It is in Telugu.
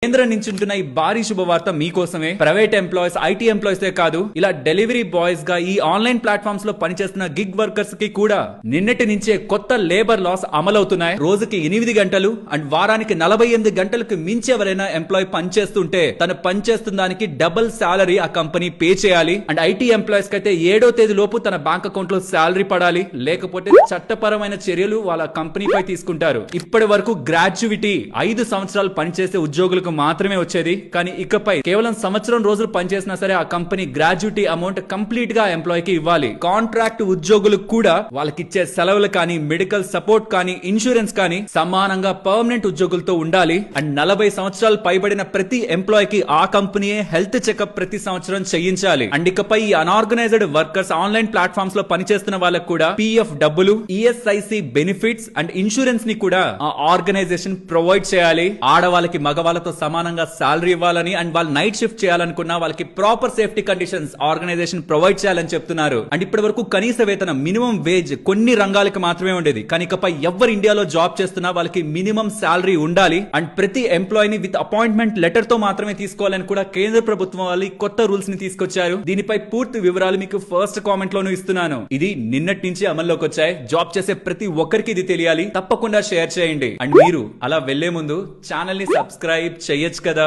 కేంద్రం నుంచి ఉంటున్న ఈ భారీ శుభవార్త మీకోసమే. ప్రైవేట్ ఎంప్లాయీస్, ఐటీ ఎంప్లాయీస్ కాదు, ఇలా డెలివరీ బాయ్స్ గా ఈ ఆన్లైన్ ప్లాట్ఫామ్స్ లో పనిచేస్తున్న గిగ్ వర్కర్స్ కి కూడా నిన్నటి నుంచే కొత్త లేబర్ లాస్ అమలవుతున్నాయి. రోజుకి 8 గంటలు అండ్ వారానికి 48 గంటలకు మించి ఎవరైనా ఎంప్లాయీ పనిచేస్తుంటే తను పనిచేస్తున్న దానికి డబుల్ సాలరీ ఆ కంపెనీ పే చేయాలి. అండ్ ఐటీ ఎంప్లాయీస్ కి అయితే 7వ తేదీ లోపు తన బ్యాంక్ అకౌంట్ లో సాలరీ పడాలి, లేకపోతే చట్టపరమైన చర్యలు వాళ్ళ కంపెనీపై తీసుకుంటారు. ఇప్పటి వరకు గ్రాడ్యుయేటీ 5 సంవత్సరాలు పనిచేసే ఉద్యోగులకు మాత్రమే వచ్చేది. కానీ ఇకపై కేవలం సంవత్సరం రోజులు పనిచేసినా సరే ఆ కంపెనీ గ్రాడ్యుయేటీ అమౌంట్ కంప్లీట్ గా ఎంప్లాయీకి ఇవ్వాలి. కాంట్రాక్ట్ ఉద్యోగులకు కూడా వాళ్ళకి ఇచ్చే సెలవులు కానీ, మెడికల్ సపోర్ట్ కానీ, ఇన్సూరెన్స్ కానీ సమానంగా పర్మనెంట్ ఉద్యోగులతో ఉండాలి. అండ్ 40 సంవత్సరాలు పైబడిన ప్రతి ఎంప్లాయీకి ఆ కంపెనీయే హెల్త్ చెకప్ ప్రతి సంవత్సరం చేయించాలి. అండ్ ఇకపై ఈ అన్ఆర్గనైజ్డ్ వర్కర్స్ ఆన్లైన్ ప్లాట్ఫామ్స్ లో పనిచేస్తున్న వాళ్ళకు కూడా పిఎఫ్ డబ్బులు, ఈఎస్ఐసి బెనిఫిట్స్ అండ్ ఇన్సూరెన్స్ ని కూడా ఆ ఆర్గనైజేషన్ ప్రొవైడ్ చేయాలి. ఆడవాళ్ళకి మగవాళ్ళతో సమానంగా సాలరీ ఇవ్వాలని అండ్ వాళ్ళు నైట్ షిఫ్ట్ చేయాలనుకున్నా వాళ్ళకి proper safety conditions organisation provide చేయాలని చెప్తున్నారు. అండ్ ఇప్పటి వరకు కనీస వేతనం, మినిమం వేజ్ కొన్ని రంగాలకు మాత్రమే ఉండేది. కానీ ఇకపై ఎవరు ఇండియాలో జాబ్ చేస్తున్నా వాళ్ళకి మినిమం సాలరీ ఉండాలి. అండ్ ప్రతి ఎంప్లాయీని విత్ అపాయింట్మెంట్ లెటర్ తో మాత్రమే తీసుకోవాలని కూడా కేంద్ర ప్రభుత్వం వాళ్ళు కొత్త రూల్స్ ని తీసుకొచ్చారు. దీనిపై పూర్తి వివరాలు మీకు ఫస్ట్ కామెంట్ లోను ఇస్తున్నాను. ఇది నిన్నటి నుంచి అమల్లోకి వచ్చాయి. జాబ్ చేసే ప్రతి ఒక్కరికి ఇది తెలియాలి. తప్పకుండా షేర్ చేయండి. అండ్ మీరు అలా వెళ్లే ముందు ఛానల్ ని సబ్స్క్రైబ్ చేయొచ్చు కదా.